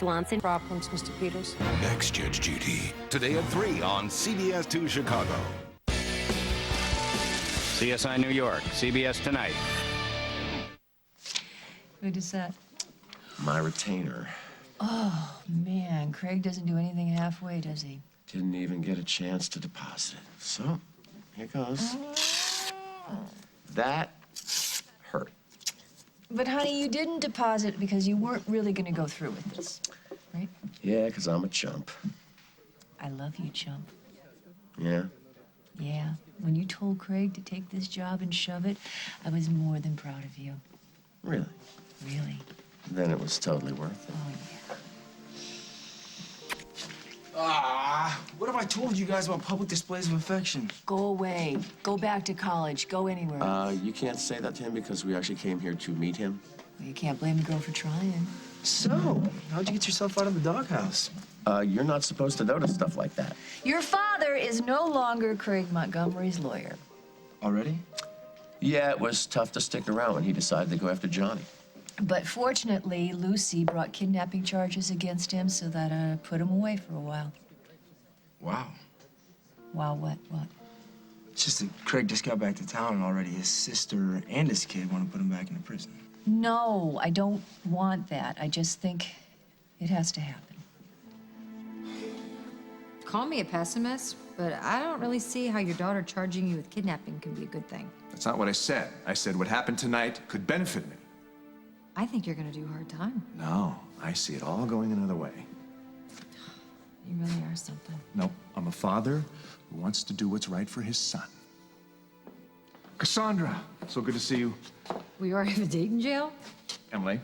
Swanson. Problems, Mr. Peters. Ex-Judge Judy. Today at 3 on CBS 2 Chicago. CSI New York, CBS Tonight. Who does that? My retainer. Oh, man. Craig doesn't do anything halfway, does he? Didn't even get a chance to deposit it. So, here goes. That hurt. But, honey, you didn't deposit because you weren't really going to go through with this, right? Yeah, because I'm a chump. I love you, chump. Yeah? Yeah. When you told Craig to take this job and shove it, I was more than proud of you. Really? Really. Then it was totally worth it. Oh, Ah, what have I told you guys about public displays of affection? Go away. Go back to college. Go anywhere. You can't say that to him because we actually came here to meet him. Well, you can't blame the girl for trying. So, how'd you get yourself out of the doghouse? You're not supposed to notice stuff like that. Your father is no longer Craig Montgomery's lawyer. Already? Yeah, it was tough to stick around when he decided to go after Johnny. But fortunately, Lucy brought kidnapping charges against him, so that put him away for a while. Wow. Wow, what? It's just that Craig just got back to town and already his sister and his kid want to put him back into prison. No, I don't want that. I just think it has to happen. Call me a pessimist, but I don't really see how your daughter charging you with kidnapping can be a good thing. That's not what I said. I said what happened tonight could benefit me. I think you're gonna do a hard time. No, I see it all going another way. You really are something. No, I'm a father who wants to do what's right for his son. Cassandra, so good to see you. We already have a date in jail? Emily,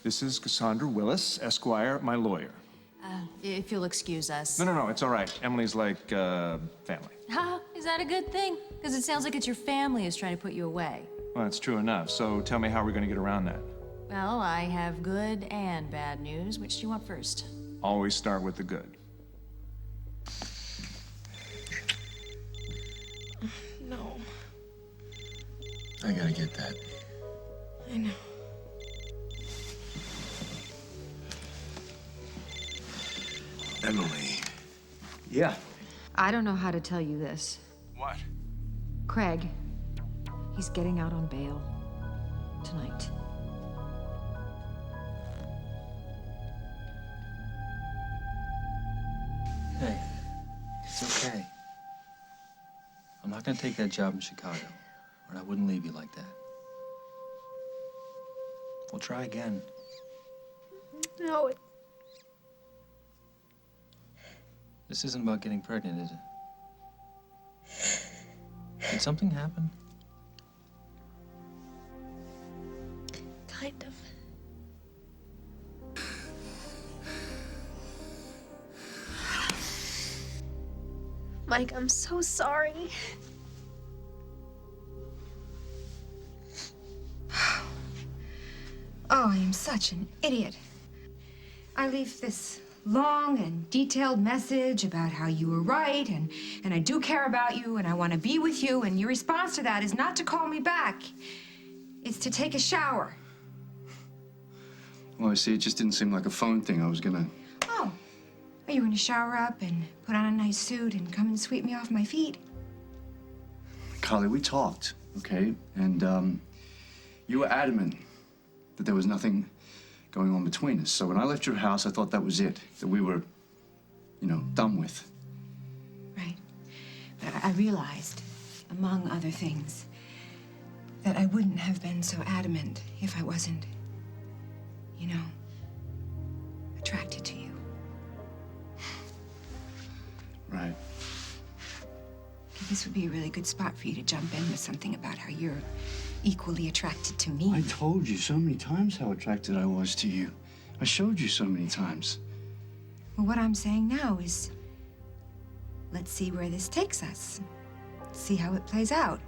this is Cassandra Willis, Esquire, my lawyer. If you'll excuse us. No, it's all right. Emily's like, family. Ha, is that a good thing? Because it sounds like it's your family who's trying to put you away. Well, that's true enough. So tell me how we're going to get around that. Well, I have good and bad news. Which do you want first? Always start with the good. No. I gotta get that. I know. Emily. Yeah. I don't know how to tell you this. What? Craig, he's getting out on bail tonight. Hey, it's okay. I'm not gonna take that job in Chicago, or I wouldn't leave you like that. We'll try again. No. This isn't about getting pregnant, is it? Did something happen? Kind of. Mike, I'm so sorry. Oh, I am such an idiot. I leave this long and detailed message about how you were right and I do care about you and I want to be with you, and your response to that is not to call me back. It's to take a shower. Well, I see, it just didn't seem like a phone thing. I was gonna... Oh, are you going to shower up and put on a nice suit and come and sweep me off my feet? Carly, we talked, okay? And, you were adamant that there was nothing going on between us. So when I left your house, I thought that was it, that we were, done with. Right. But I realized, among other things, that I wouldn't have been so adamant if I wasn't, attracted to you. Right. This would be a really good spot for you to jump in with something about how you're equally attracted to me. I told you so many times how attracted I was to you. I showed you so many times. Well, what I'm saying now is, let's see where this takes us. See how it plays out.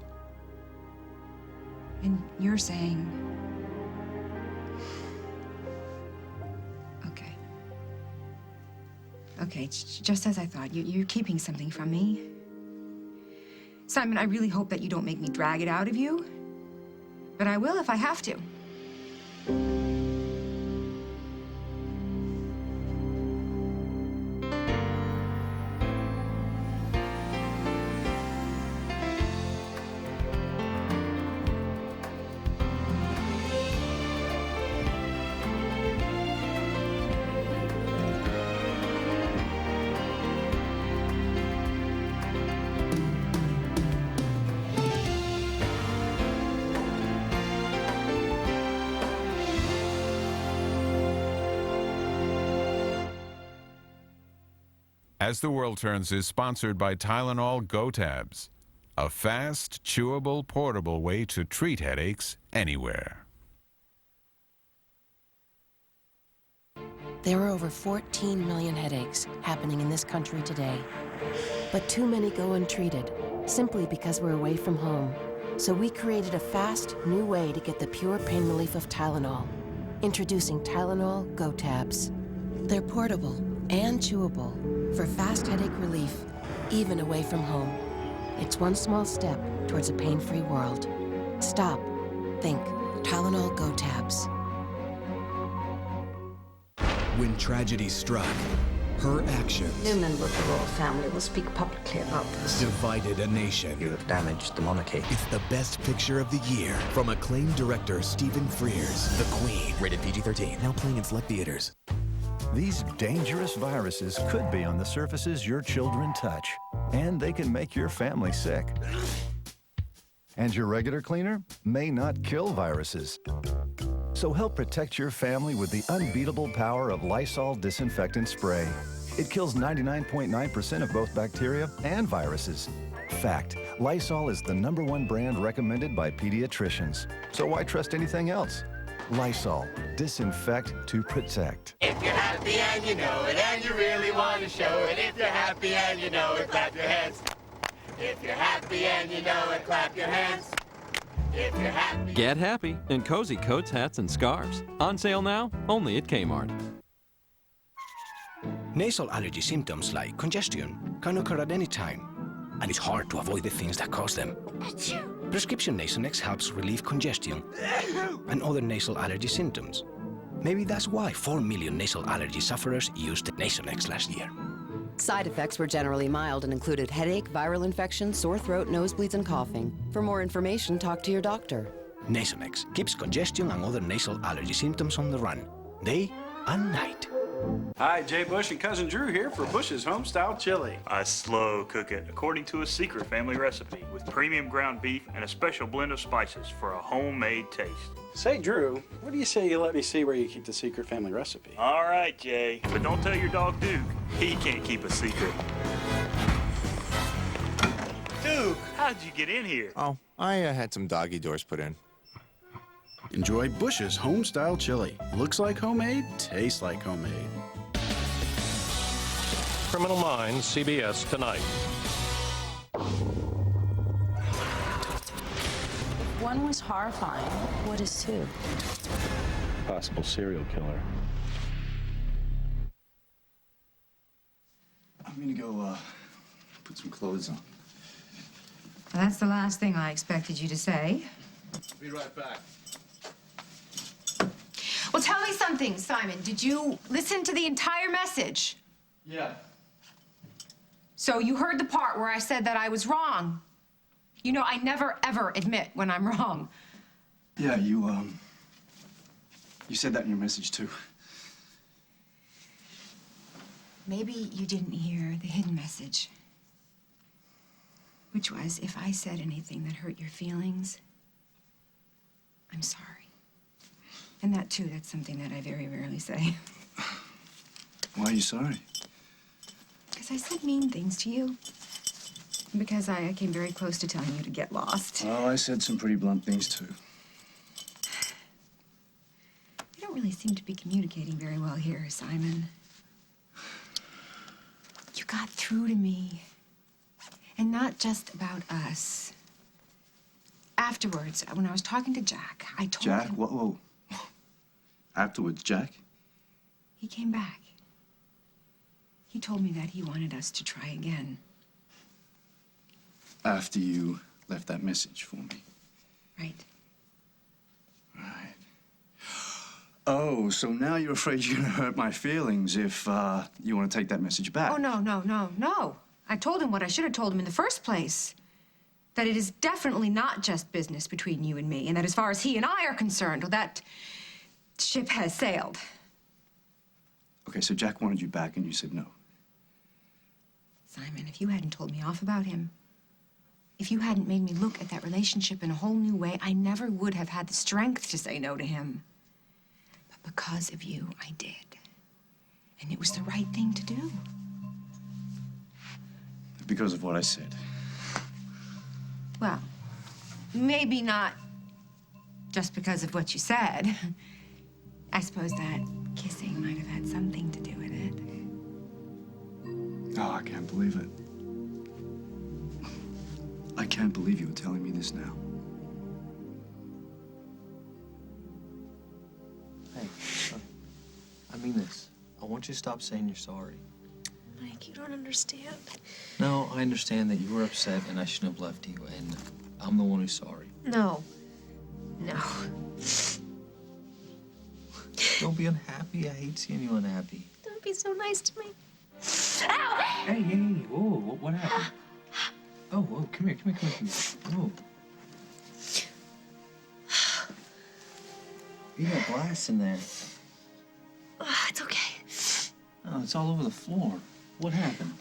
And you're saying... Okay. Okay, just as I thought. You're keeping something from me. Simon, I really hope that you don't make me drag it out of you. But I will if I have to. As the World Turns is sponsored by Tylenol Go Tabs, a fast, chewable, portable way to treat headaches anywhere. There are over 14 million headaches happening in this country today. But too many go untreated, simply because we're away from home. So we created a fast, new way to get the pure pain relief of Tylenol. Introducing Tylenol Go Tabs. They're portable and chewable for fast headache relief, even away from home. It's one small step towards a pain-free world. Stop. Think. Tylenol Go Tabs. When tragedy struck, her actions No member of the royal family will speak publicly about this. divided a nation. You have damaged the monarchy. It's the best picture of the year from acclaimed director Stephen Frears, The Queen. Rated PG-13. Now playing in select theaters. These dangerous viruses could be on the surfaces your children touch, and they can make your family sick. And your regular cleaner may not kill viruses. So help protect your family with the unbeatable power of Lysol Disinfectant Spray. It kills 99.9% of both bacteria and viruses. Fact, Lysol is the #1 brand recommended by pediatricians. So why trust anything else? Lysol, disinfect to protect. If you're happy and you know it and you really want to show it, if you're happy and you know it, clap your hands. If you're happy and you know it, clap your hands. If you're happy. Get happy in cozy coats, hats, and scarves. On sale now, only at Kmart. Nasal allergy symptoms like congestion can occur at any time, and it's hard to avoid the things that cause them. Prescription Nasonex helps relieve congestion and other nasal allergy symptoms. Maybe that's why 4 million nasal allergy sufferers used Nasonex last year. Side effects were generally mild and included headache, viral infection, sore throat, nosebleeds, and coughing. For more information, talk to your doctor. Nasonex keeps congestion and other nasal allergy symptoms on the run, day and night. Hi, Jay Bush and Cousin Drew here for Bush's Homestyle Chili. I slow cook it according to a secret family recipe with premium ground beef and a special blend of spices for a homemade taste. Say, Drew, what do you say you let me see where you keep the secret family recipe? All right, Jay, but don't tell your dog Duke. He can't keep a secret. Duke, how'd you get in here? Oh, I had some doggy doors put in. Enjoy Bush's Homestyle Chili. Looks like homemade, tastes like homemade. Criminal Minds, CBS Tonight. One was horrifying. What is two? Possible serial killer. I'm gonna go, put some clothes on. Well, that's the last thing I expected you to say. Be right back. Well, tell me something, Simon. Did you listen to the entire message? Yeah. So you heard the part where I said that I was wrong. You know, I never, ever admit when I'm wrong. Yeah, you said that in your message, too. Maybe you didn't hear the hidden message, which was, if I said anything that hurt your feelings, I'm sorry. And that, too, that's something that I very rarely say. Why are you sorry? Because I said mean things to you. Because I came very close to telling you to get lost. Oh, I said some pretty blunt things, too. We don't really seem to be communicating very well here, Simon. You got through to me. And not just about us. Afterwards, when I was talking to Jack, I told Jack? him... Whoa. Afterwards, Jack? He came back. He told me that he wanted us to try again. After you left that message for me? Right. Right. Oh, so now you're afraid you're gonna hurt my feelings if, you want to take that message back? Oh, no. I told him what I should have told him in the first place. That it is definitely not just business between you and me, and that as far as he and I are concerned, well, that ship has sailed. Okay, so Jack wanted you back and you said no. Simon, if you hadn't told me off about him, if you hadn't made me look at that relationship in a whole new way, I never would have had the strength to say no to him. But because of you, I did. And it was the right thing to do. Because of what I said. Well, maybe not just because of what you said. I suppose that kissing might have had something to do with it. Oh, I can't believe it. I can't believe you were telling me this now. Hey, I mean this. I want you to stop saying you're sorry. Mike, you don't understand. No, I understand that you were upset and I shouldn't have left you, and I'm the one who's sorry. No. No. Don't be unhappy. I hate seeing you unhappy. Don't be so nice to me. Hey, whoa, what happened? Oh, whoa, come here. Whoa. You got glass in there. It's okay. Oh, it's all over the floor. What happened?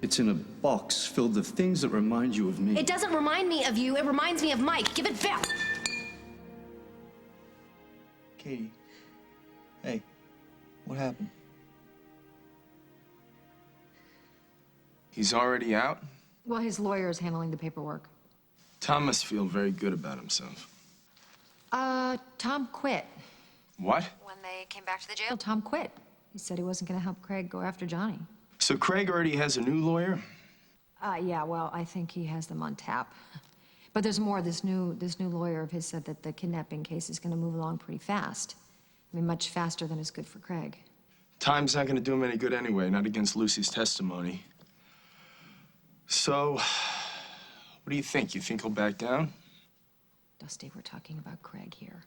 It's in a box filled with things that remind you of me. It doesn't remind me of you. It reminds me of Mike. Give it back. Katie. Hey, what happened? He's already out? Well, his lawyer is handling the paperwork. Tom must feel very good about himself. Tom quit. What? When they came back to the jail, Tom quit. He said he wasn't going to help Craig go after Johnny. So Craig already has a new lawyer? Yeah, well, I think he has them on tap. But there's more. This new lawyer of his said that the kidnapping case is going to move along pretty fast. I mean, much faster than is good for Craig. Time's not going to do him any good anyway, not against Lucy's testimony. So, what do you think? You think he'll back down? Dusty, we're talking about Craig here.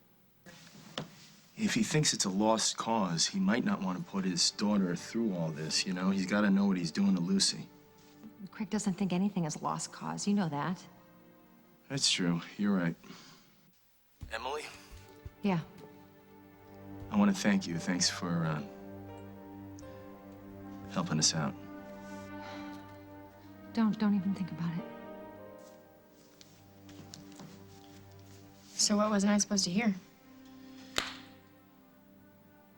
If he thinks it's a lost cause, he might not want to put his daughter through all this, you know? He's got to know what he's doing to Lucy. Craig doesn't think anything is a lost cause. You know that. That's true. You're right. Emily? Yeah. I want to thank you. Thanks for, helping us out. Don't even think about it. So what wasn't I supposed to hear?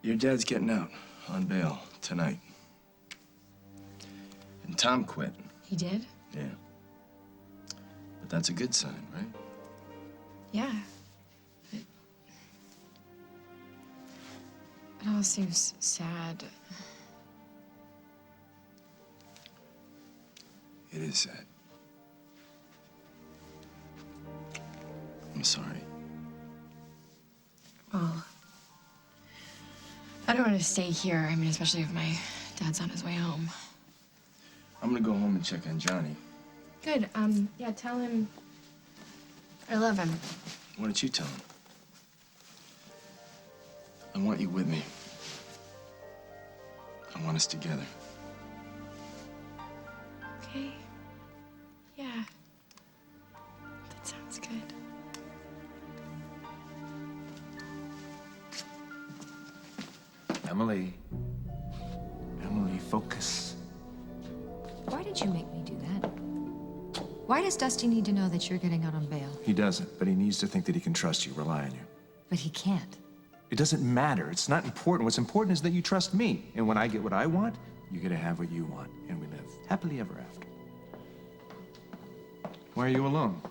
Your dad's getting out on bail tonight. And Tom quit. He did? Yeah. But that's a good sign, right? Yeah. It all seems sad. It is sad. I'm sorry. Well, I don't want to stay here. I mean, especially if my dad's on his way home. I'm gonna go home and check on Johnny. Good. Yeah, tell him I love him. Why don't you tell him? I want you with me. I want us together. Okay. Yeah. That sounds good. Emily. Emily, focus. Why did you make me do that? Why does Dusty need to know that you're getting out on bail? He doesn't, but he needs to think that he can trust you, rely on you. But he can't. It doesn't matter. It's not important. What's important is that you trust me. And when I get what I want, you get to have what you want. And we live happily ever after. Why are you alone?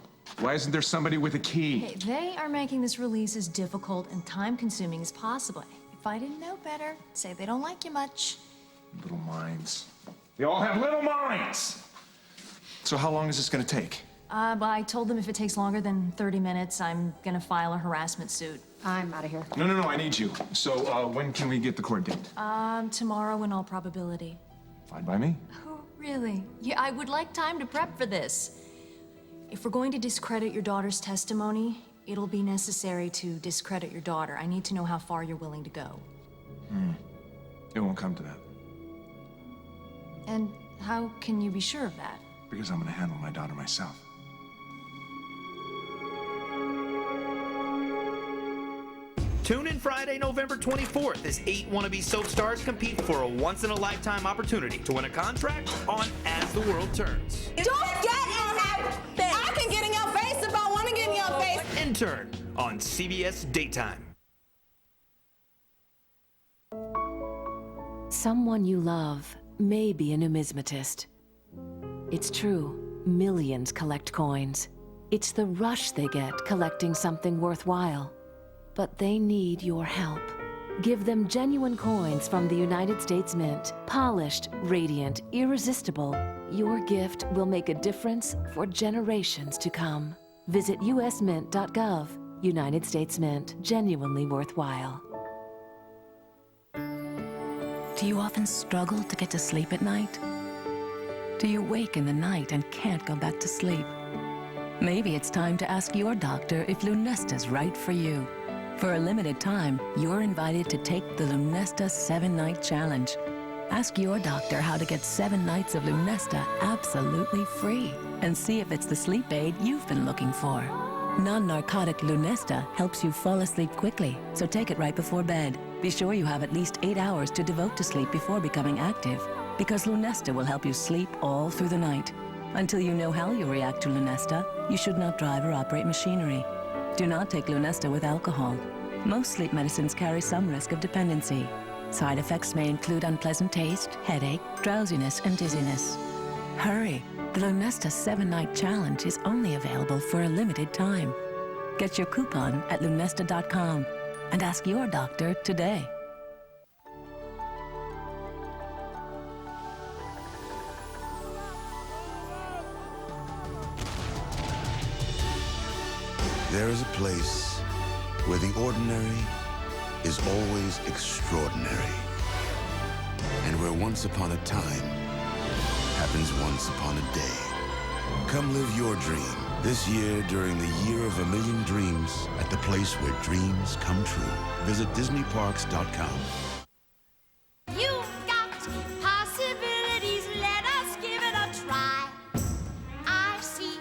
Why isn't there somebody with a key? Hey, they are making this release as difficult and time-consuming as possible. If I didn't know better, say they don't like you much. Little minds. They all have little minds! So how long is this gonna take? Well, I told them if it takes longer than 30 minutes, I'm gonna file a harassment suit. I'm out of here. No, I need you. So, when can we get the court date? Tomorrow in all probability. Fine by me. Oh, really? Yeah, I would like time to prep for this. If we're going to discredit your daughter's testimony, it'll be necessary to discredit your daughter. I need to know how far you're willing to go. It won't come to that. And how can you be sure of that? Because I'm gonna handle my daughter myself. Tune in Friday, November 24th as 8 wannabe soap stars compete for a once-in-a-lifetime opportunity to win a contract on As the World Turns. Don't get in that face. I can get in your face if I want to get in your face. Intern on CBS Daytime. Someone you love may be a numismatist, It's true, millions collect coins. It's the rush they get collecting something worthwhile. But they need your help. Give them genuine coins from the United States Mint. Polished, radiant, irresistible. Your gift will make a difference for generations to come. Visit usmint.gov. United States Mint. Genuinely worthwhile. Do you often struggle to get to sleep at night? Do you wake in the night and can't go back to sleep? Maybe it's time to ask your doctor if Lunesta's right for you. For a limited time, you're invited to take the Lunesta 7-Night Challenge. Ask your doctor how to get 7 nights of Lunesta absolutely free and see if it's the sleep aid you've been looking for. Non-narcotic Lunesta helps you fall asleep quickly, so take it right before bed. Be sure you have at least 8 hours to devote to sleep before becoming active, because Lunesta will help you sleep all through the night. Until you know how you react to Lunesta, you should not drive or operate machinery. Do not take Lunesta with alcohol. Most sleep medicines carry some risk of dependency. Side effects may include unpleasant taste, headache, drowsiness, and dizziness. Hurry! The Lunesta 7-Night Challenge is only available for a limited time. Get your coupon at lunesta.com and ask your doctor today. There is a place where the ordinary is always extraordinary, and where once upon a time happens once upon a day. Come live your dream this year during the Year of a Million Dreams at the place where dreams come true. Visit DisneyParks.com. You've got possibilities, let us give it a try. I see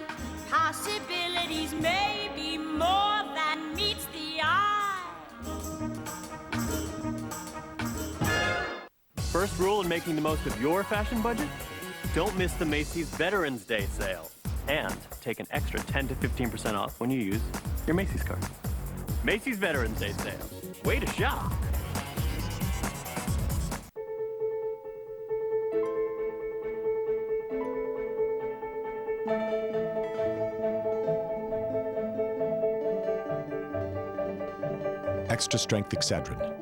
possibilities, maybe more than meets the eye. First rule in making the most of your fashion budget? Don't miss the Macy's Veterans Day sale. And take an extra 10 to 15% off when you use your Macy's card. Macy's Veterans Day sale. Way to shop! Extra Strength Excedrin.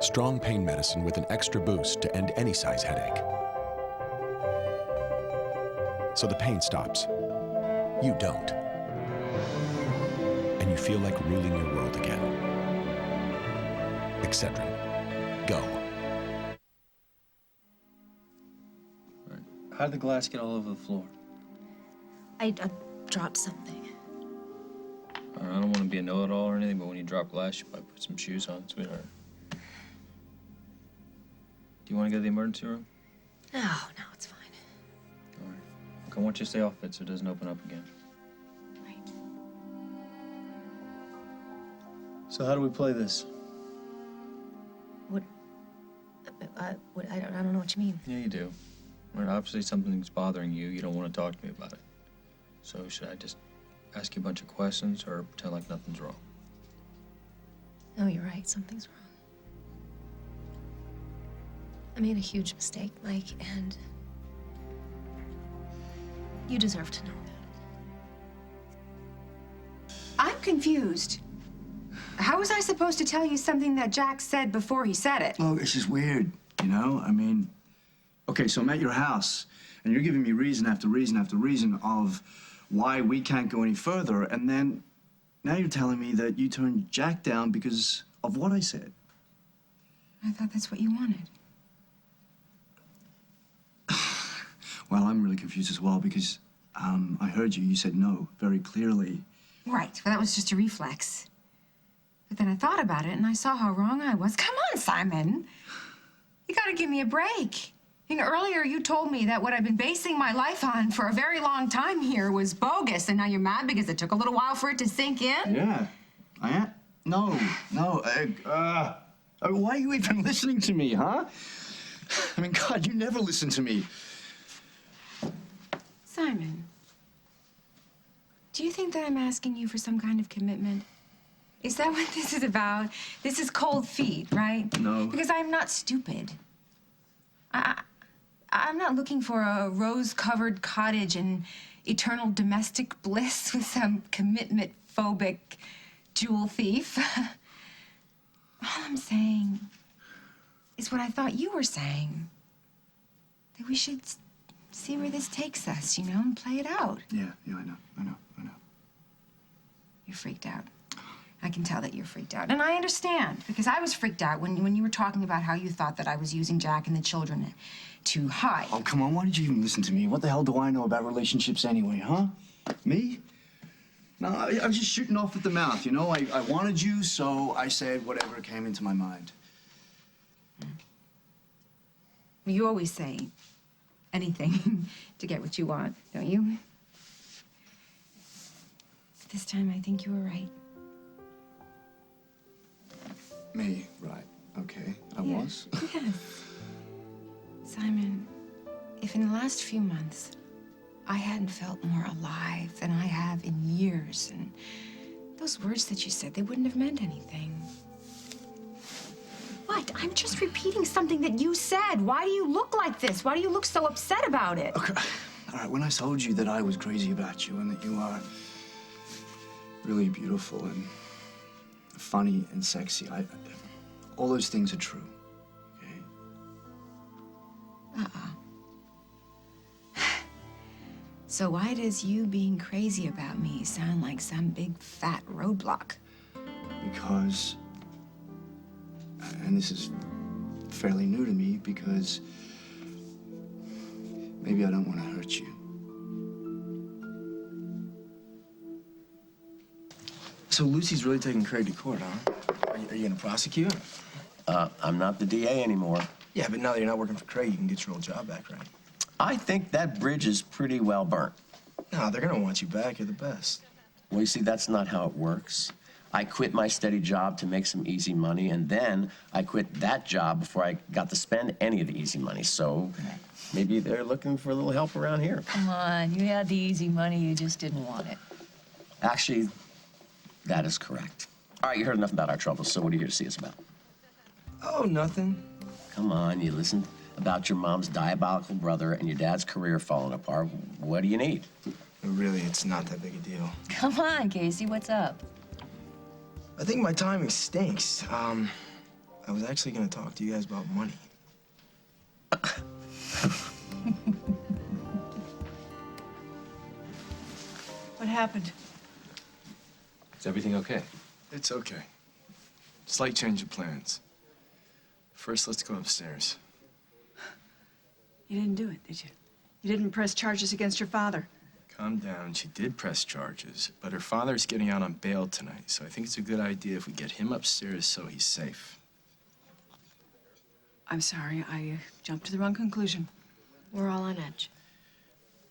Strong pain medicine with an extra boost to end any size headache. So the pain stops. You don't. And you feel like ruling your world again. Excedrin. Go. How did the glass get all over the floor? I dropped something. I don't want to be a know-it-all or anything, but when you drop glass, you might put some shoes on, sweetheart. Do you want to go to the emergency room? No, it's fine. All right. Look, I want you to stay off it so it doesn't open up again. Right. So how do we play this? I don't know what you mean. Yeah, you do. Right, obviously something's bothering you. You don't want to talk to me about it. So should I just ask you a bunch of questions or pretend like nothing's wrong? No, you're right. Something's wrong. I made a huge mistake, Mike, and you deserve to know that. I'm confused. How was I supposed to tell you something that Jack said before he said it? Look, it's just weird, you know? I mean, okay, so I'm at your house, and you're giving me reason after reason after reason of why we can't go any further, and then now you're telling me that you turned Jack down because of what I said. I thought that's what you wanted. Well, I'm really confused as well because I heard you said no very clearly. Right, well, that was just a reflex. But then I thought about it, and I saw how wrong I was. Come on, Simon. You gotta give me a break. You know, earlier you told me that what I've been basing my life on for a very long time here was bogus, and now you're mad because it took a little while for it to sink in? Yeah. I am? No. Why are you even listening to me, huh? I mean, God, you never listen to me. Simon, do you think that I'm asking you for some kind of commitment? Is that what this is about? This is cold feet, right? No. Because I'm not stupid. I'm not looking for a rose-covered cottage and eternal domestic bliss with some commitment-phobic jewel thief. All I'm saying is what I thought you were saying. That we should see where this takes us, you know, and play it out. Yeah, I know. You're freaked out. I can tell that you're freaked out. And I understand, because I was freaked out when you were talking about how you thought that I was using Jack and the children to hide. Oh, come on, why did you even listen to me? What the hell do I know about relationships anyway, huh? Me? No, I was just shooting off at the mouth, you know? I wanted you, so I said whatever came into my mind. You always say anything to get what you want, don't you? But this time, I think you were right. Me, right. Okay, I Yeah. was. Yes. Simon, if in the last few months I hadn't felt more alive than I have in years, and those words that you said, they wouldn't have meant anything. What? I'm just repeating something that you said. Why do you look like this? Why do you look so upset about it? Okay. All right, when I told you that I was crazy about you and that you are really beautiful and funny and sexy, all those things are true, okay? So why does you being crazy about me sound like some big fat roadblock? Because, and this is fairly new to me, because maybe I don't want to hurt you. So Lucy's really taking Craig to court, huh? Are you gonna prosecute? I'm not the DA anymore. Yeah, but now that you're not working for Craig, you can get your old job back, right? I think that bridge is pretty well burnt. No, they're gonna want you back. You're the best. Well, you see, that's not how it works. I quit my steady job to make some easy money, and then I quit that job before I got to spend any of the easy money. So maybe they're looking for a little help around here. Come on, you had the easy money, you just didn't want it. Actually, that is correct. All right, you heard enough about our troubles, so what are you here to see us about? Oh, nothing. Come on, you listened about your mom's diabolical brother and your dad's career falling apart. What do you need? Really, it's not that big a deal. Come on, Casey, what's up? I think my timing stinks. I was actually gonna talk to you guys about money. What happened? Is everything okay? It's okay. Slight change of plans. First, let's go upstairs. You didn't do it, did you? You didn't press charges against your father. Calm down. She did press charges, but her father's getting out on bail tonight, so I think it's a good idea if we get him upstairs so he's safe. I'm sorry, I jumped to the wrong conclusion. We're all on edge.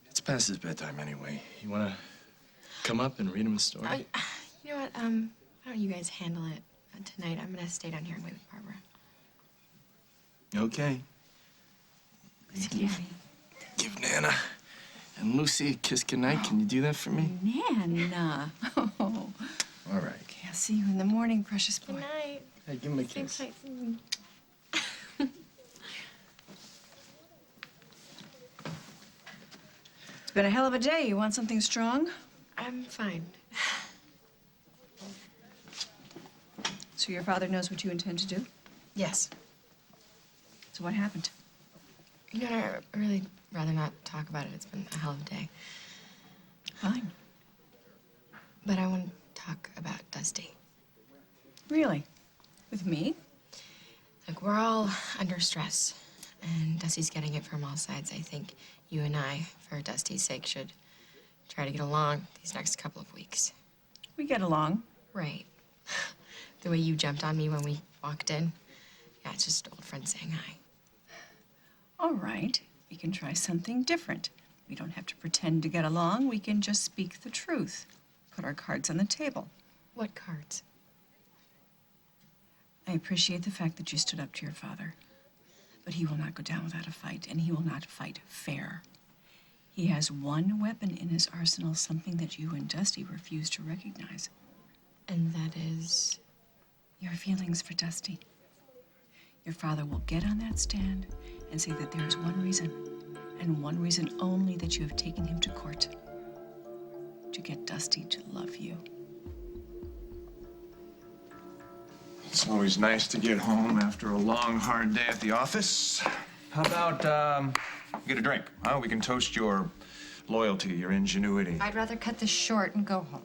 It's past his bedtime anyway. You wanna come up and read him a story? You know what, how don't you guys handle it tonight? I'm gonna stay down here and wait with Barbara. Okay. Give Nana and Lucy a kiss goodnight. Can you do that for me? Nana. Oh. All right. Okay, I'll see you in the morning, precious boy. Good night. Hey, give him a kiss. Same tight for me. It's been a hell of a day. You want something strong? I'm fine. So your father knows what you intend to do? Yes. So what happened? You know, I'd really rather not talk about it. It's been a hell of a day. Fine. But I want to talk about Dusty. Really? With me? Look, we're all under stress, and Dusty's getting it from all sides. I think you and I, for Dusty's sake, should try to get along these next couple of weeks. We get along. Right. The way you jumped on me when we walked in. Yeah, it's just old friends saying hi. All right. We can try something different. We don't have to pretend to get along. We can just speak the truth. Put our cards on the table. What cards? I appreciate the fact that you stood up to your father. But he will not go down without a fight, and he will not fight fair. He has one weapon in his arsenal, something that you and Dusty refuse to recognize. And that is? Your feelings for Dusty. Your father will get on that stand, and say that there is one reason, and one reason only, that you have taken him to court. To get Dusty to love you. It's always nice to get home after a long, hard day at the office. How about, get a drink, huh? We can toast your loyalty, your ingenuity. I'd rather cut this short and go home.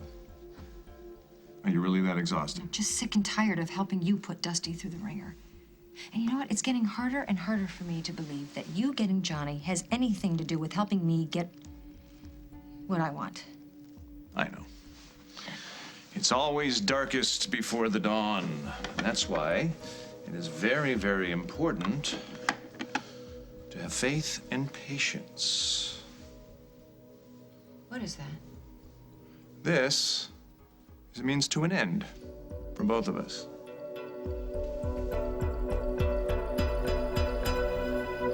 Are you really that exhausted? I'm just sick and tired of helping you put Dusty through the ringer. And you know what? It's getting harder and harder for me to believe that you getting Johnny has anything to do with helping me get what I want. I know. It's always darkest before the dawn. That's why it is very, very important to have faith and patience. What is that? This is a means to an end for both of us.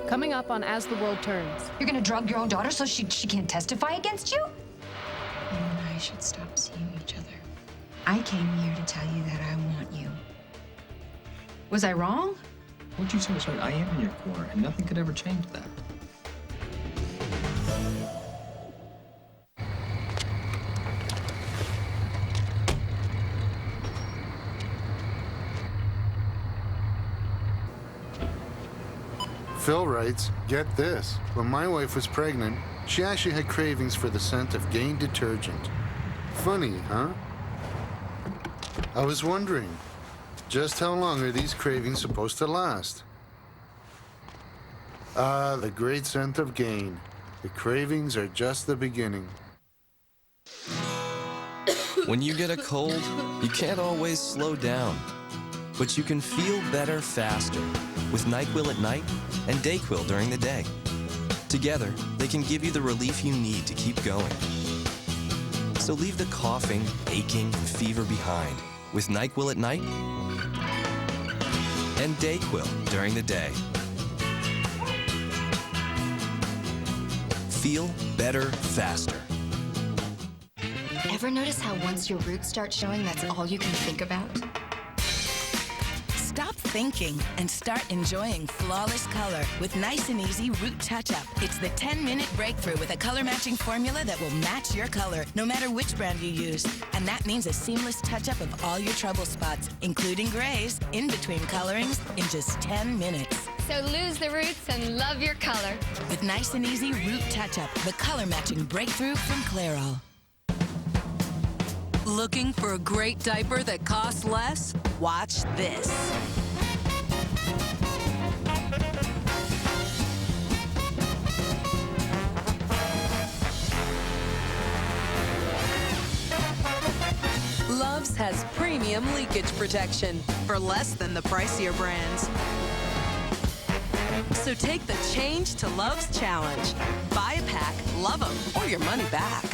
Coming up on As the World Turns. You're gonna drug your own daughter so she can't testify against you? You and I should stop seeing each other. I came here to tell you that I want you. Was I wrong? What you say was right. I am in your corner, and nothing could ever change that. Phil writes, get this. When my wife was pregnant, she actually had cravings for the scent of Gain detergent. Funny, huh? I was wondering, just how long are these cravings supposed to last? Ah, the great scent of Gain. The cravings are just the beginning. When you get a cold, you can't always slow down. But you can feel better faster with NyQuil at night and DayQuil during the day. Together, they can give you the relief you need to keep going. So leave the coughing, aching, and fever behind with NyQuil at night and DayQuil during the day. Feel better faster. Ever notice how once your roots start showing, that's all you can think about? Stop thinking and start enjoying flawless color with Nice and Easy Root Touch-Up. It's the 10-minute breakthrough with a color-matching formula that will match your color, no matter which brand you use. And that means a seamless touch-up of all your trouble spots, including grays, in between colorings, in just 10 minutes. So lose the roots and love your color. With Nice and Easy Root Touch-Up, the color-matching breakthrough from Clairol. Looking for a great diaper that costs less? Watch this. Love's has premium leakage protection for less than the pricier brands. So take the change to Love's challenge. Buy a pack, love them, or your money back.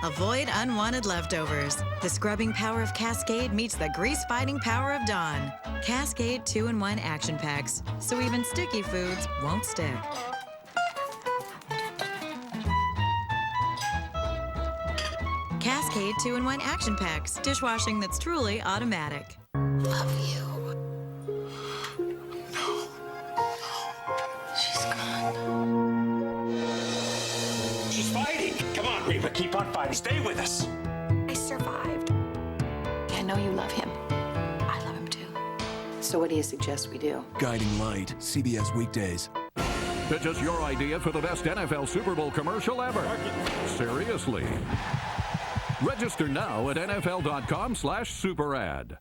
Avoid unwanted leftovers. The scrubbing power of Cascade meets the grease-fighting power of Dawn. Cascade 2-in-1 action packs, so even sticky foods won't stick. Cascade 2-in-1 action packs, dishwashing that's truly automatic. Love you. No. She's gone. She's fighting. Come on, Reba, keep on fighting. Stay with us. I survived. I know you love him. I love him too. So what do you suggest we do? Guiding Light, CBS weekdays. Pitch us your idea for the best NFL Super Bowl commercial ever. Seriously. Register now at NFL.com/superad.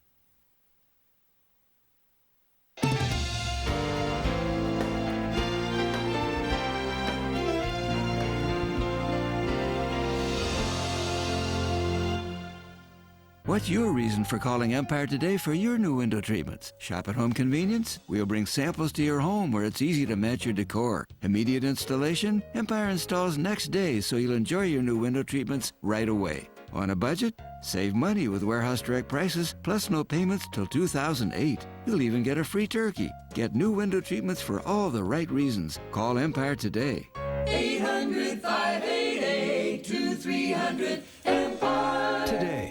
What's your reason for calling Empire today for your new window treatments? Shop at home convenience? We'll bring samples to your home where it's easy to match your decor. Immediate installation? Empire installs next day so you'll enjoy your new window treatments right away. On a budget? Save money with warehouse direct prices plus no payments till 2008. You'll even get a free turkey. Get new window treatments for all the right reasons. Call Empire today. 800-588-2000. 300 Empire. Today.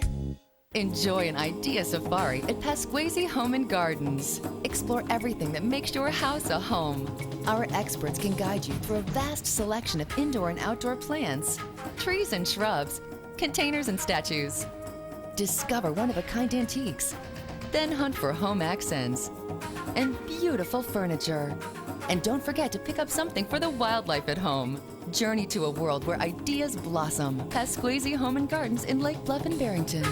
Enjoy an idea safari at Pasquesi Home and Gardens. Explore everything that makes your house a home. Our experts can guide you through a vast selection of indoor and outdoor plants, trees and shrubs, containers and statues. Discover one-of-a-kind antiques. Then hunt for home accents and beautiful furniture. And don't forget to pick up something for the wildlife at home. Journey to a world where ideas blossom. Pasquesi Home and Gardens in Lake Bluff and Barrington.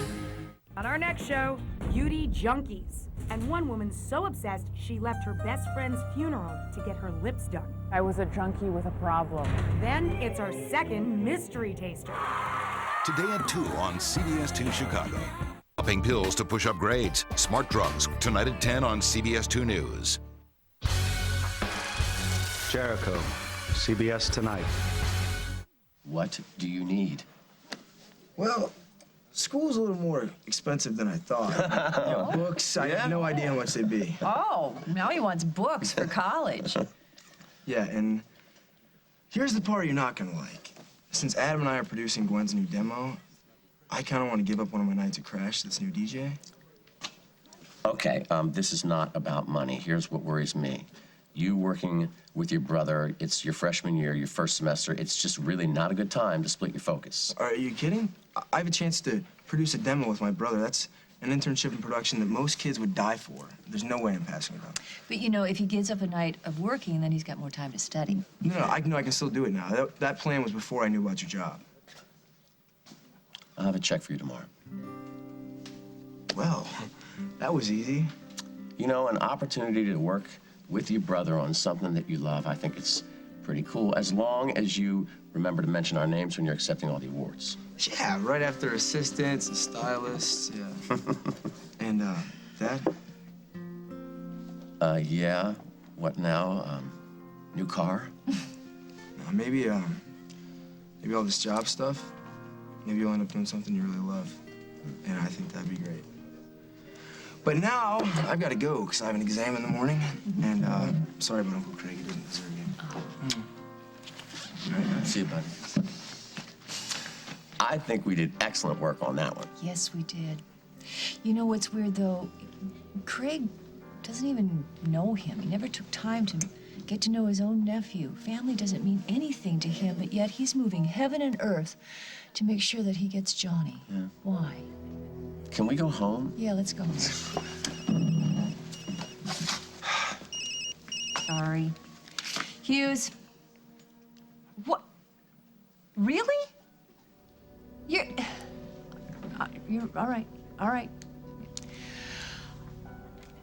On our next show, beauty junkies. And one woman so obsessed, she left her best friend's funeral to get her lips done. I was a junkie with a problem. Then it's our second mystery taster. Today at 2 on CBS 2 Chicago. Popping pills to push up grades. Smart drugs. Tonight at 10 on CBS 2 News. Jericho, CBS Tonight. What do you need? Well, school's a little more expensive than I thought. Books, I have no idea how much they'd be. Oh, now he wants books for college. Yeah, and here's the part you're not gonna like. Since Adam and I are producing Gwen's new demo, I kind of want to give up one of my nights at Crash to this new DJ. Okay, this is not about money. Here's what worries me. You working with your brother, it's your freshman year, your first semester. It's just really not a good time to split your focus. Are you kidding? I have a chance to produce a demo with my brother. That's an internship in production that most kids would die for. There's no way I'm passing it up. But you know, if he gives up a night of working, then he's got more time to study. No, I can still do it now. That plan was before I knew about your job. I'll have a check for you tomorrow. Well, that was easy. You know, an opportunity to work with your brother on something that you love, I think it's pretty cool, as long as you remember to mention our names when you're accepting all the awards. Yeah, right after assistants and stylists, yeah. And, Dad? Yeah, what now? New car? Maybe all this job stuff, maybe you'll end up doing something you really love. And I think that'd be great. But now, I've got to go, because I have an exam in the morning. And, sorry about Uncle Craig, he doesn't deserve you. All right, see you, buddy. I think we did excellent work on that one. Yes, we did. You know what's weird, though? Craig doesn't even know him. He never took time to get to know his own nephew. Family doesn't mean anything to him, but yet he's moving heaven and earth to make sure that he gets Johnny. Yeah. Why? Can we go home? Yeah, let's go. Sorry. Hughes. What? Really? You're all right. All right.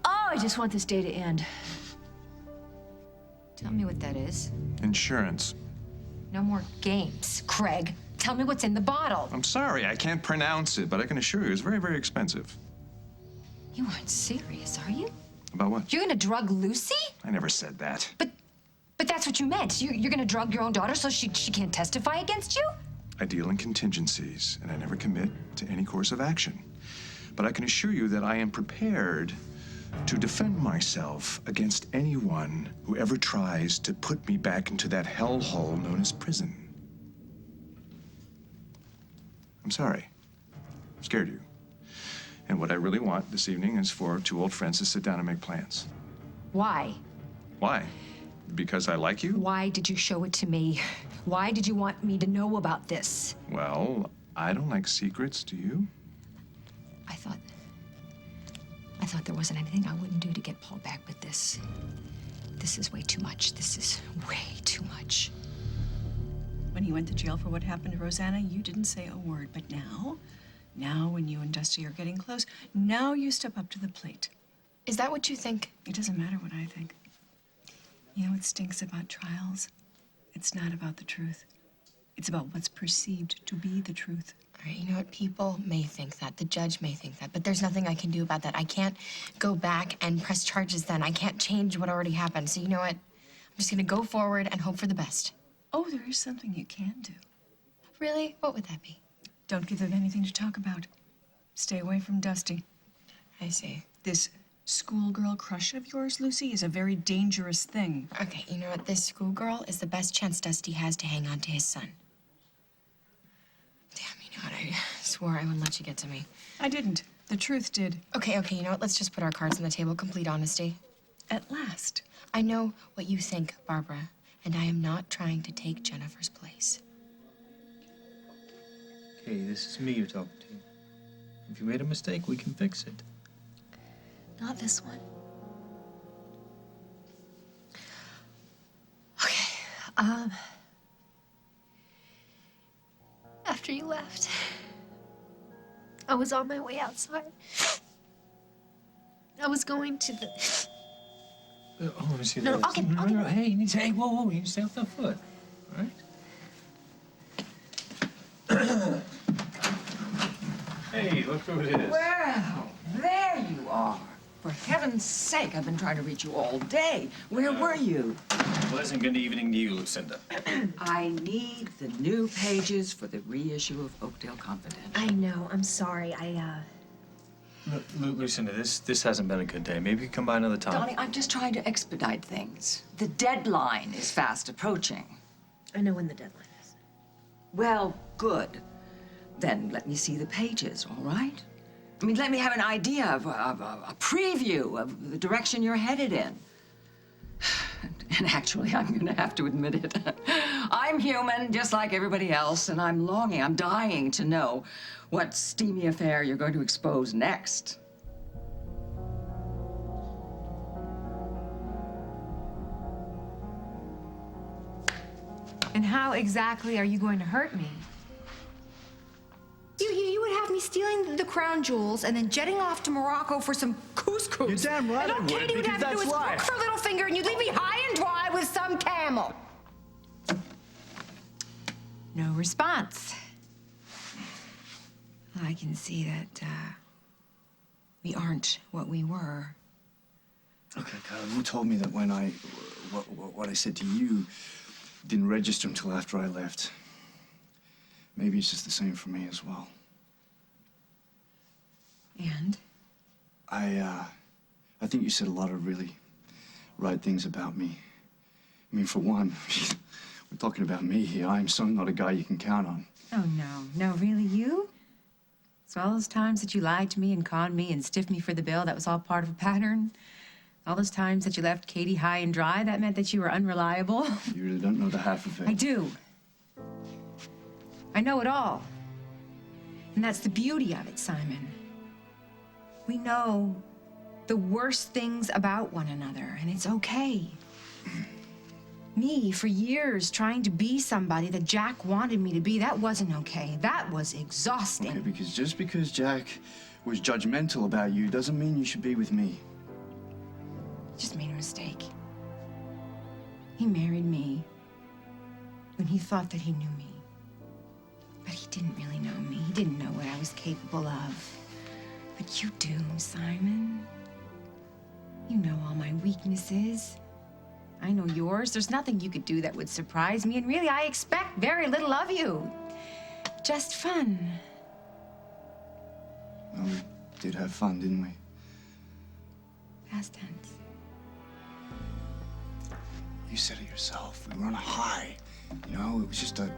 Oh, I just want this day to end. Tell me what that is. Insurance. No more games, Craig. Tell me what's in the bottle. I'm sorry, I can't pronounce it, but I can assure you it's very, very expensive. You aren't serious, are you? About what? You're gonna drug Lucy? I never said that. But that's what you meant. You're gonna drug your own daughter so she can't testify against you? I deal in contingencies, and I never commit to any course of action. But I can assure you that I am prepared to defend myself against anyone who ever tries to put me back into that hellhole known as prison. I'm sorry. I've scared you. And what I really want this evening is for two old friends to sit down and make plans. Why? Why? Because I like you? Why did you show it to me? Why did you want me to know about this? Well, I don't like secrets, do you? I thought there wasn't anything I wouldn't do to get Paul back, but this is way too much. This is way too much. When he went to jail for what happened to Rosanna, you didn't say a word. But now when you and Dusty are getting close, now you step up to the plate. Is that what you think? It doesn't matter what I think. You know what stinks about trials? It's not about the truth. It's about what's perceived to be the truth. All right, you know what? People may think that. The judge may think that. But there's nothing I can do about that. I can't go back and press charges then. I can't change what already happened. So you know what? I'm just going to go forward and hope for the best. Oh, there is something you can do. Really? What would that be? Don't give them anything to talk about. Stay away from Dusty. I see. This schoolgirl crush of yours, Lucy, is a very dangerous thing. Okay, you know what? This schoolgirl is the best chance Dusty has to hang on to his son. Damn swore I wouldn't let you get to me. I didn't. The truth did. Okay, you know what? Let's just put our cards on the table. Complete honesty. At last. I know what you think, Barbara, and I am not trying to take Jennifer's place. Okay, this is me you're talking to. If you made a mistake, we can fix it. Not this one. Okay, after you left, I was on my way outside. I was going to the... Let me see No, that. I'll get- I'll get- Hey, you need to, hey, whoa, you need to stay off that foot, all right? Hey, look who it is. Well, there you are. For heaven's sake, I've been trying to reach you all day. Where were you? Pleasant good evening to you, Lucinda. I need the new pages for the reissue of Oakdale Confidential. I know, I'm sorry, Lucinda, this hasn't been a good day. Maybe you come by another time. Donnie, I'm just trying to expedite things. The deadline is fast approaching. I know when the deadline is. Well, good. Then let me see the pages, all right? I mean, let me have an idea of a preview of the direction you're headed in. And actually, I'm going to have to admit it. I'm human, just like everybody else, and I'm dying to know what steamy affair you're going to expose next. And how exactly are you going to hurt me? You would have me stealing the crown jewels and then jetting off to Morocco for some couscous. You're damn right And I all would, Katie would have to do because is that's look life. for Littlefinger and you'd leave me high and dry with some camel. No response. I can see that we aren't what we were. Okay, Kyle, you told me that when what I said to you didn't register until after I left. Maybe it's just the same for me as well. And? I think you said a lot of really right things about me. I mean, for one, we're talking about me here. I'm so not a guy you can count on. Oh, no, really, you? So all those times that you lied to me and conned me and stiffed me for the bill, that was all part of a pattern? All those times that you left Katie high and dry, that meant that you were unreliable? You really don't know the half of it. I do. I know it all. And that's the beauty of it, Simon. We know the worst things about one another, and it's okay. Me, for years, trying to be somebody that Jack wanted me to be, that wasn't okay. That was exhausting. Okay, because just because Jack was judgmental about you doesn't mean you should be with me. He just made a mistake. He married me when he thought that he knew me. But he didn't really know me. He didn't know what I was capable of. But you do, Simon. You know all my weaknesses. I know yours. There's nothing you could do that would surprise me, and really, I expect very little of you. Just fun. Well, we did have fun, didn't we? Past tense. You said it yourself. We were on a high. You know, it was just a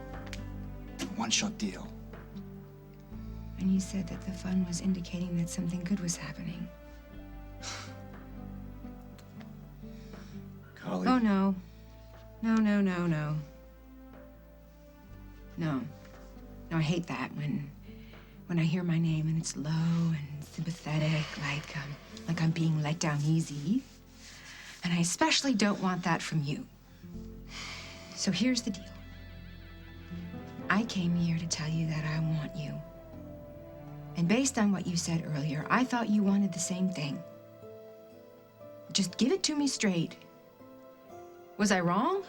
one-shot deal. And you said that the fun was indicating that something good was happening. Carly. Oh, no. No. No, I hate that when I hear my name and it's low and sympathetic, like I'm being let down easy. And I especially don't want that from you. So here's the deal. I came here to tell you that I want you. And based on what you said earlier, I thought you wanted the same thing. Just give it to me straight. Was I wrong?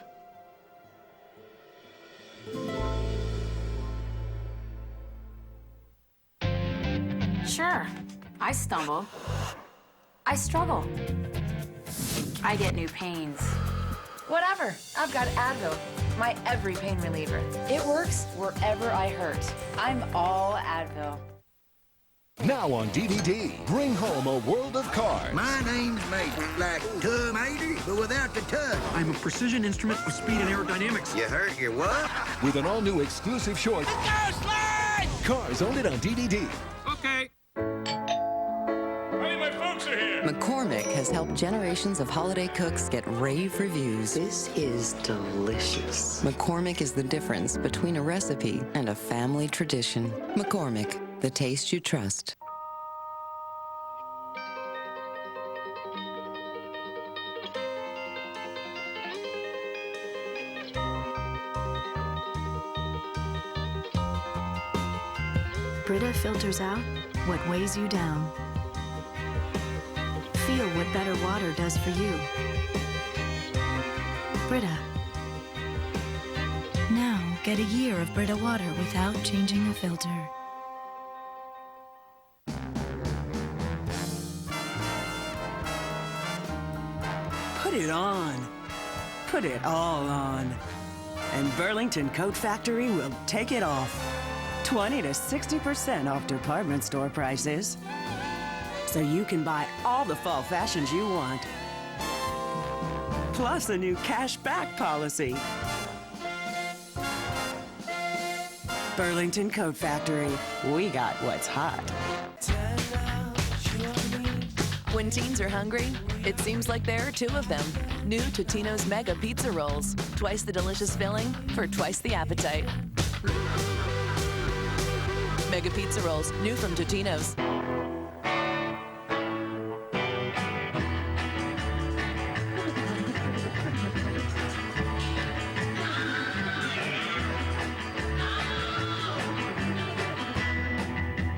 Sure, I stumble. I struggle. I get new pains. Whatever, I've got Advil, my every pain reliever. It works wherever I hurt. I'm all Advil. Now on DVD, bring home a world of cars. My name's Major, like Terminator, but without the tug. I'm a precision instrument with speed and aerodynamics. You heard your what? With an all-new exclusive short, Cars owned it on DVD. Okay. Hey, my folks are here. McCormick has helped generations of holiday cooks get rave reviews. This is delicious. McCormick is the difference between a recipe and a family tradition. McCormick, the taste you trust. Brita filters out what weighs you down. Feel what better water does for you. Brita. Now get a year of Brita water without changing a filter. Put it on. Put it all on. And Burlington Coat Factory will take it off. 20 to 60% off department store prices. So you can buy all the fall fashions you want. Plus a new cash back policy. Burlington Coat Factory, we got what's hot. When teens are hungry, it seems like there are two of them. New Totino's Mega Pizza Rolls. Twice the delicious filling for twice the appetite. Mega Pizza Rolls, new from Totino's.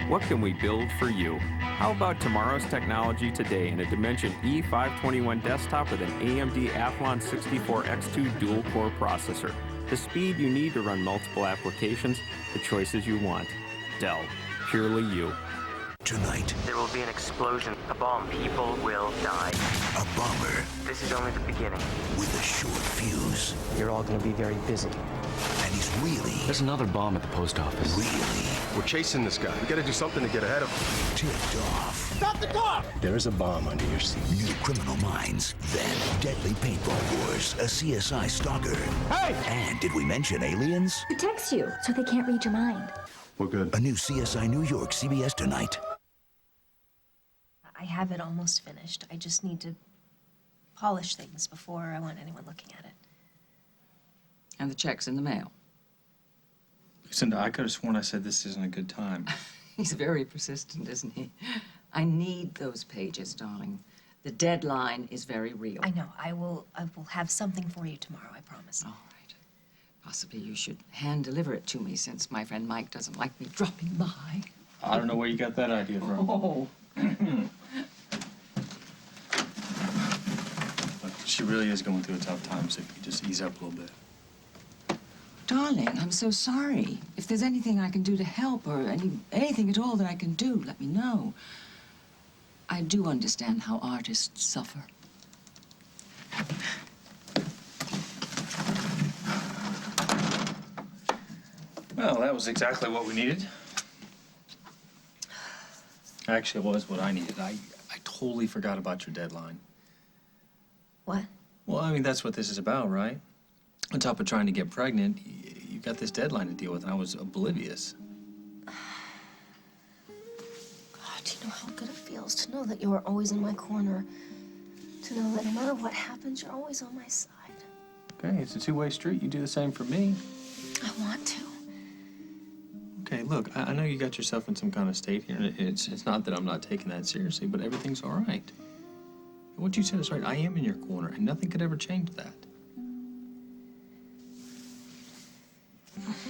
What can we build for you? How about tomorrow's technology today in a Dimension E521 desktop with an AMD Athlon 64X2 dual-core processor? The speed you need to run multiple applications, the choices you want. Dell, purely you. Tonight, there will be an explosion, a bomb. People will die. A bomber. This is only the beginning. With a short fuse. You're all going to be very busy. And he's really... There's another bomb at the post office. Really? We're chasing this guy. We gotta do something to get ahead of him. Tipped off. Stop the car! There's a bomb under your seat. New Criminal Minds. Then Deadly Paintball Wars. A CSI stalker. Hey! And did we mention aliens? It texts you, so they can't read your mind. We're good. A new CSI New York, CBS tonight. I have it almost finished. I just need to polish things before I want anyone looking at it. And the check's in the mail. Lucinda, I could have sworn I said this isn't a good time. He's very persistent, isn't he? I need those pages, darling. The deadline is very real. I know. I will have something for you tomorrow, I promise. All right. Possibly you should hand deliver it to me, since my friend Mike doesn't like me dropping by. I don't know where you got that idea from. Oh. Look, she really is going through a tough time, so if you could just ease up a little bit. Darling, I'm so sorry. If there's anything I can do to help or anything at all that I can do, let me know. I do understand how artists suffer. Well, that was exactly what we needed. Actually, it was what I needed. I totally forgot about your deadline. What? Well, I mean, that's what this is about, right? On top of trying to get pregnant, you got this deadline to deal with, and I was oblivious. God, do you know how good it feels to know that you are always in my corner? To know that no matter what happens, you're always on my side. Okay, it's a two-way street. You do the same for me. I want to. Okay, look, I know you got yourself in some kind of state here, and it's not that I'm not taking that seriously, but everything's all right. What you said is right. I am in your corner, and nothing could ever change that.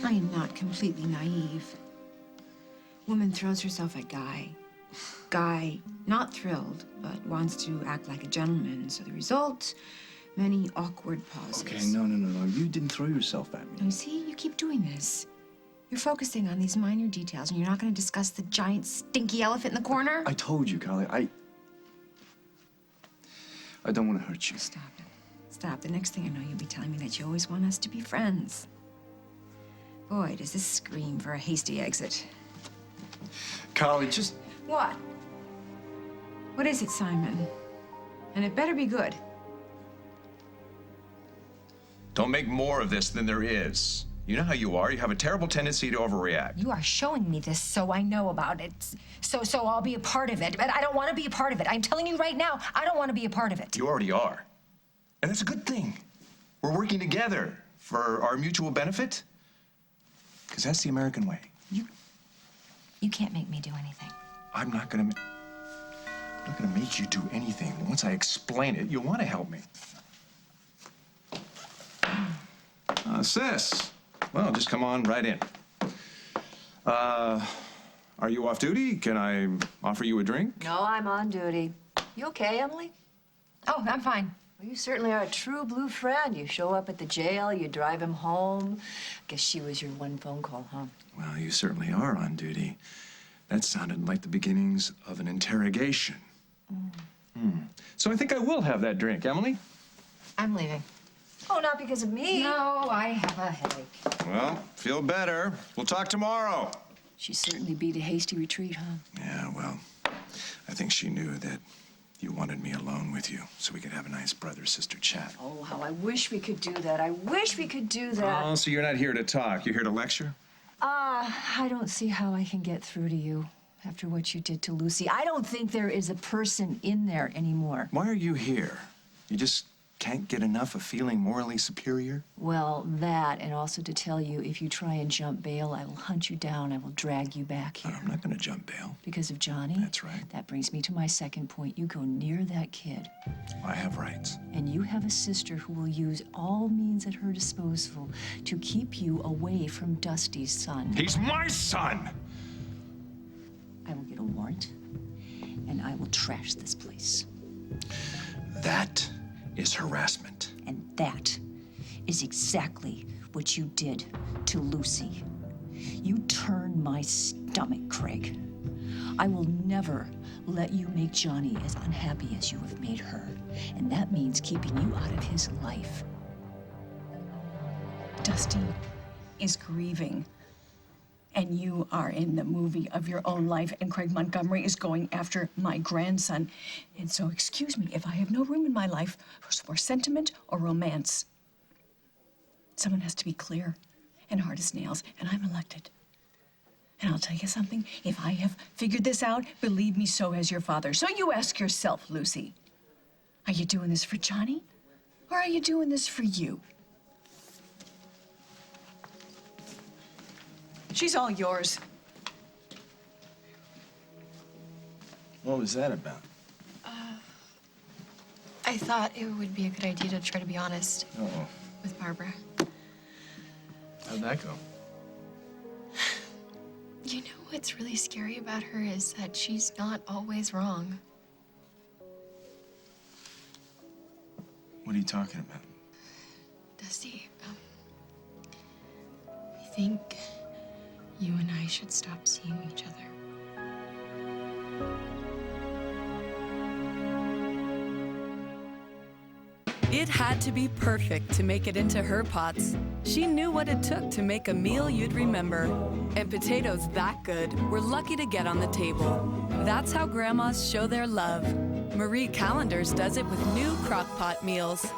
I am not completely naive. Woman throws herself at guy. Guy, not thrilled, but wants to act like a gentleman. So the result, many awkward pauses. Okay, no. You didn't throw yourself at me. You see, you keep doing this. You're focusing on these minor details, and you're not going to discuss the giant, stinky elephant in the corner? I told you, Carly. I don't want to hurt you. Stop it. Stop. The next thing I know, you'll be telling me that you always want us to be friends. Boy, does this scream for a hasty exit. Carly, just... What? What is it, Simon? And it better be good. Don't make more of this than there is. You know how you are. You have a terrible tendency to overreact. You are showing me this so I know about it. So I'll be a part of it. But I don't want to be a part of it. I'm telling you right now, I don't want to be a part of it. You already are. And that's a good thing. We're working together for our mutual benefit. Because that's the American way. You can't make me do anything. I'm not gonna make you do anything. Once I explain it, you'll want to help me. Sis. Well, just come on right in. Are you off duty? Can I offer you a drink? No, I'm on duty. You okay, Emily? Oh, I'm fine. Well, you certainly are a true blue friend. You show up at the jail, you drive him home. Guess she was your one phone call, huh? Well, you certainly are on duty. That sounded like the beginnings of an interrogation. So I think I will have that drink. Emily? I'm leaving. Oh, not because of me. No, I have a headache. Well, feel better. We'll talk tomorrow. She certainly beat a hasty retreat, huh? Yeah, well, I think she knew that you wanted me alone with you so we could have a nice brother-sister chat. Oh, how I wish we could do that. I wish we could do that. Oh, so you're not here to talk. You're here to lecture? I don't see how I can get through to you after what you did to Lucy. I don't think there is a person in there anymore. Why are you here? You just can't get enough of feeling morally superior? Well, that, and also to tell you, if you try and jump bail, I will hunt you down. I will drag you back here. I'm not going to jump bail. Because of Johnny? That's right. That brings me to my second point. You go near that kid. I have rights. And you have a sister who will use all means at her disposal to keep you away from Dusty's son. He's my son! I will get a warrant, and I will trash this place. That is harassment. And that is exactly what you did to Lucy. You turned my stomach, Craig. I will never let you make Johnny as unhappy as you have made her. And that means keeping you out of his life. Dusty is grieving. And you are in the movie of your own life, and Craig Montgomery is going after my grandson. And so, excuse me, if I have no room in my life for sentiment or romance, someone has to be clear and hard as nails, and I'm elected. And I'll tell you something, if I have figured this out, believe me, so has your father. So you ask yourself, Lucy, are you doing this for Johnny, or are you doing this for you? She's all yours. What was that about? I thought it would be a good idea to try to be honest Uh-oh. with Barbara. How'd that go? You know what's really scary about her is that she's not always wrong. What are you talking about? Dusty, I think you and I should stop seeing each other. It had to be perfect to make it into her pots. She knew what it took to make a meal you'd remember. And potatoes that good were lucky to get on the table. That's how grandmas show their love. Marie Callender's does it with new crock-pot meals.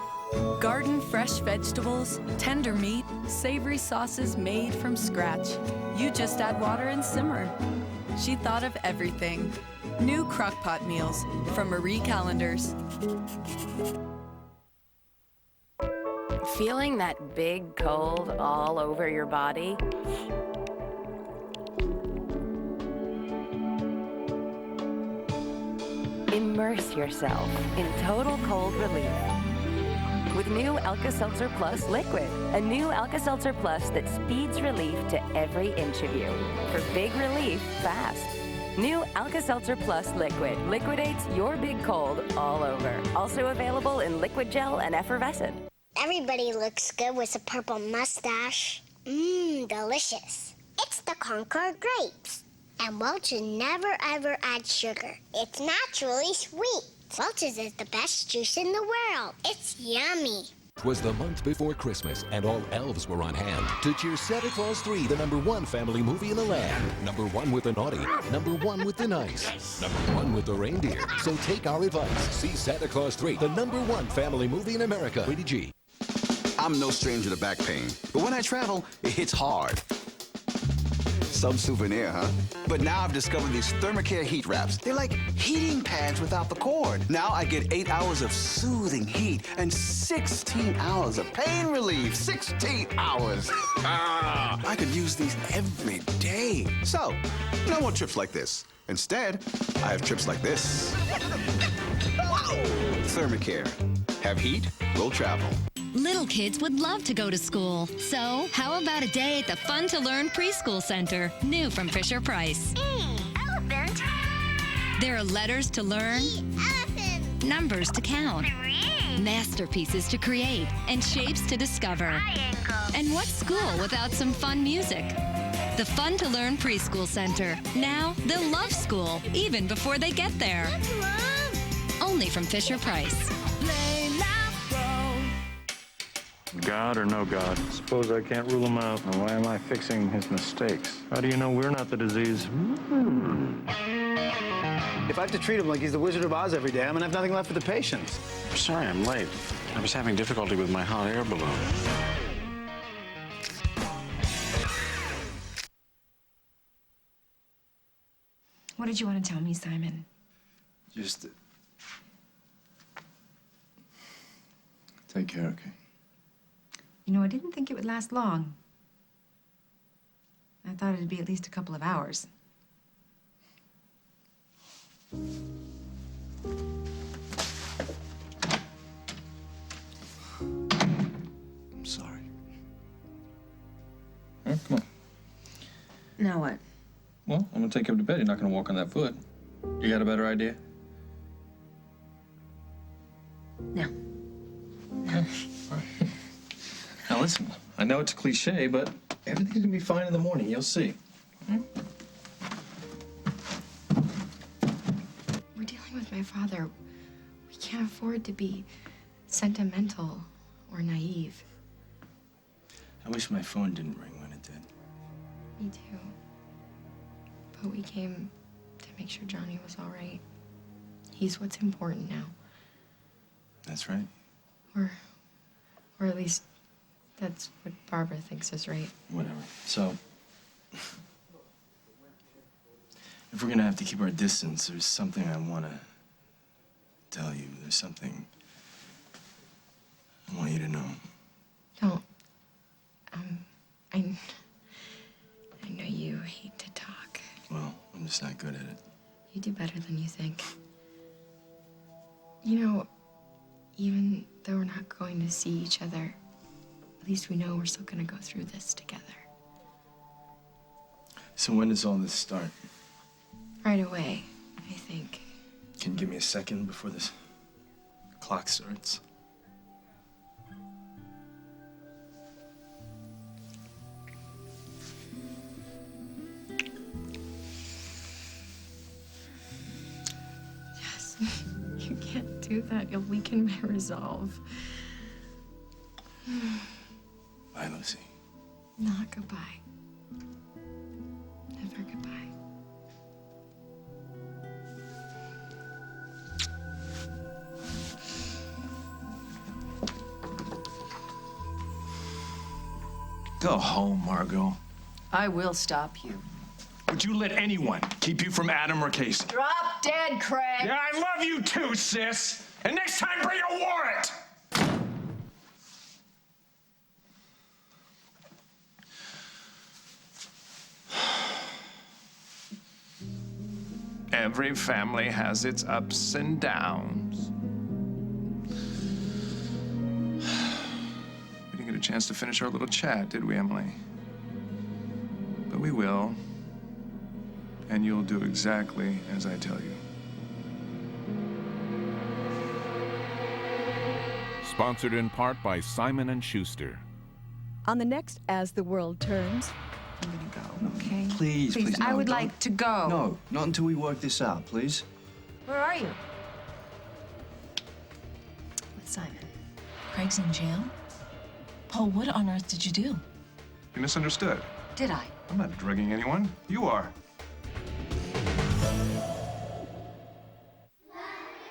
Garden fresh vegetables, tender meat, savory sauces made from scratch. You just add water and simmer. She thought of everything. New crock-pot meals from Marie Callender's. Feeling that big cold all over your body? Immerse yourself in total cold relief with new Alka-Seltzer Plus Liquid. A new Alka-Seltzer Plus that speeds relief to every inch of you. For big relief fast. New Alka-Seltzer Plus Liquid liquidates your big cold all over. Also available in liquid gel and effervescent. Everybody looks good with a purple mustache. Mmm, delicious. It's the Concord grapes. And Welch's never ever adds sugar. It's naturally sweet. Welch's is the best juice in the world. It's yummy. 'Twas the month before Christmas, and all elves were on hand to cheer Santa Claus 3, the #1 family movie in the land. #1 with the naughty, #1 with the nice, #1 with the reindeer. So take our advice. See Santa Claus 3, the #1 family movie in America. Rated G. I'm no stranger to back pain, but when I travel, it hits hard. Some souvenir, huh? But now I've discovered these Thermacare heat wraps. They're like heating pads without the cord. Now I get 8 hours of soothing heat and 16 hours of pain relief. 16 hours. I could use these every day. So, no more trips like this. Instead, I have trips like this. Thermacare. Have heat, we'll travel. Little kids would love to go to school. So, how about a day at the Fun to Learn Preschool Center, new from Fisher-Price? Elephant. There are letters to learn, Elephant. numbers to count, masterpieces to create, and shapes to discover. Triangle. And what's school without some fun music? The Fun to Learn Preschool Center. Now, they'll love school, even before they get there. Only from Fisher-Price. God or no God? Suppose I can't rule him out. And why am I fixing his mistakes? How do you know we're not the disease? If I have to treat him like he's the Wizard of Oz every day, I'm gonna have nothing left for the patients. Sorry, I'm late. I was having difficulty with my hot air balloon. What did you want to tell me, Simon? Just take care, okay? You know, I didn't think it would last long. I thought it'd be at least a couple of hours. I'm sorry. Come on. Now what? Well, I'm gonna take you up to bed. You're not gonna walk on that foot. You got a better idea? No. All right. Now listen, I know it's a cliche, but everything's gonna be fine in the morning. You'll see. We're dealing with my father. We can't afford to be sentimental or naive. I wish my phone didn't ring when it did. Me too. But we came to make sure Johnny was all right. He's what's important now. That's right. Or at least that's what Barbara thinks is right. Whatever. So, if we're gonna have to keep our distance, there's something I wanna tell you. There's something I want you to know. Don't. I know you hate to talk. Well, I'm just not good at it. You do better than you think. You know, even though we're not going to see each other, at least we know we're still gonna go through this together. So when does all this start? Right away, I think. Can you give me a second before this clock starts? Yes, you can't do that. You'll weaken my resolve. Bye, Lucy. Not goodbye. Never goodbye. Go home, Margot. I will stop you. Would you let anyone keep you from Adam or Casey? Drop dead, Craig. Yeah, I love you too, sis. And next time, bring a warrant. Every family has its ups and downs. We didn't get a chance to finish our little chat, did we, Emily? But we will. And you'll do exactly as I tell you. Sponsored in part by Simon & Schuster. On the next As the World Turns, I'm gonna go, okay? Please, please, I no, would don't. like to go. No, not until we work this out, please. Where are you? With Simon. Craig's in jail? Paul, what on earth did you do? You misunderstood. Did I? I'm not drugging anyone. You are.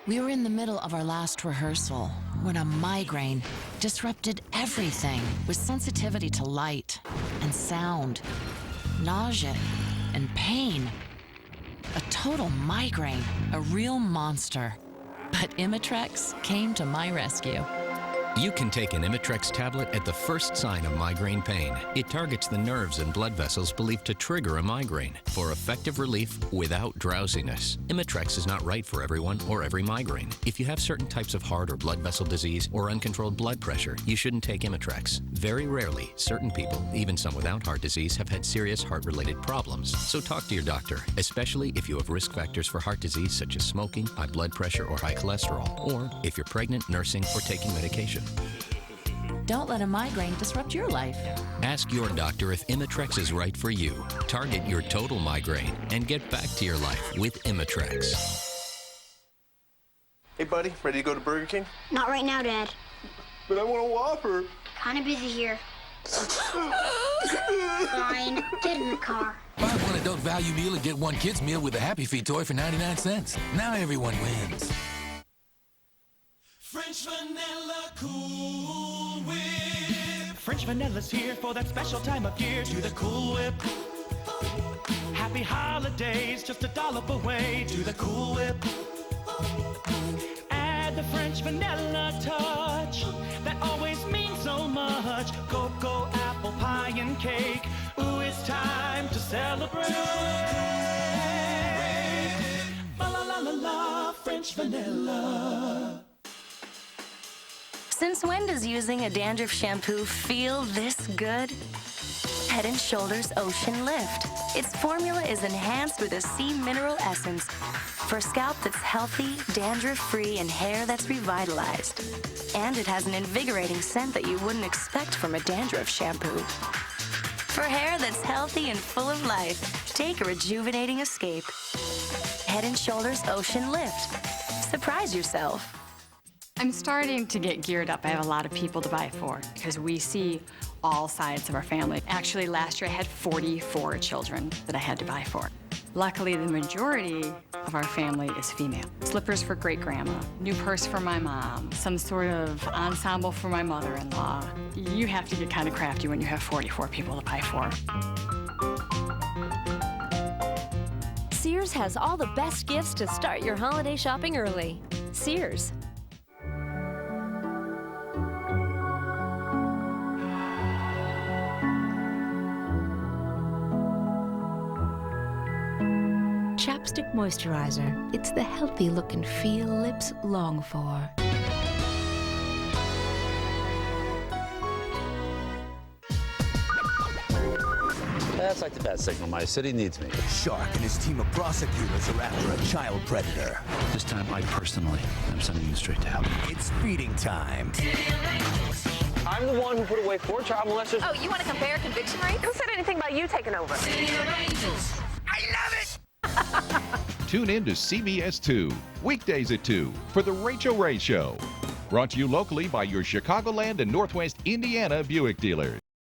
We were in the middle of our last rehearsal when a migraine disrupted everything with sensitivity to light and sound, nausea and pain. A total migraine, a real monster. But Imitrex came to my rescue. You can take an Imitrex tablet at the first sign of migraine pain. It targets the nerves and blood vessels believed to trigger a migraine for effective relief without drowsiness. Imitrex is not right for everyone or every migraine. If you have certain types of heart or blood vessel disease or uncontrolled blood pressure, you shouldn't take Imitrex. Very rarely, certain people, even some without heart disease, have had serious heart-related problems. So talk to your doctor, especially if you have risk factors for heart disease such as smoking, high blood pressure, or high cholesterol, or if you're pregnant, nursing, or taking medication. Don't let a migraine disrupt your life. Ask your doctor if Imitrex is right for you. Target your total migraine and get back to your life with Imitrex. Hey, buddy, ready to go to Burger King? Not right now, Dad. But I want a Whopper. Kinda busy here. Fine, get in the car. Buy one adult value meal and get one kid's meal with a Happy Feet toy for 99 cents. Now everyone wins. French vanilla Cool Whip. French vanilla's here for that special time of year. Do the Cool Whip. Happy holidays, just $1 away. Do the Cool Whip. Add the French vanilla touch. That always means so much. Cocoa, apple pie, and cake. Ooh, it's time to celebrate. La la la la la, French vanilla. Since when does using a dandruff shampoo feel this good? Head & Shoulders Ocean Lift. Its formula is enhanced with a sea mineral essence for scalp that's healthy, dandruff-free, and hair that's revitalized. And it has an invigorating scent that you wouldn't expect from a dandruff shampoo. For hair that's healthy and full of life, take a rejuvenating escape. Head & Shoulders Ocean Lift. Surprise yourself. I'm starting to get geared up. I have a lot of people to buy for because we see all sides of our family. Actually, last year I had 44 children that I had to buy for. Luckily, the majority of our family is female. Slippers for great-grandma, new purse for my mom, some sort of ensemble for my mother-in-law. You have to get kind of crafty when you have 44 people to buy for. Sears has all the best gifts to start your holiday shopping early. Sears. Chapstick Moisturizer. It's the healthy look and feel lips long for. That's like the bad signal. My city needs me. Shark and his team of prosecutors are after a child predator. This time, I personally am sending you straight to hell. It's feeding time. I'm the one who put away 4 child molesters. Oh, you want to compare conviction rates? Who said anything about you taking over? I love it! Tune in to CBS 2, weekdays at 2, for The Rachel Ray Show. Brought to you locally by your Chicagoland and Northwest Indiana Buick dealers.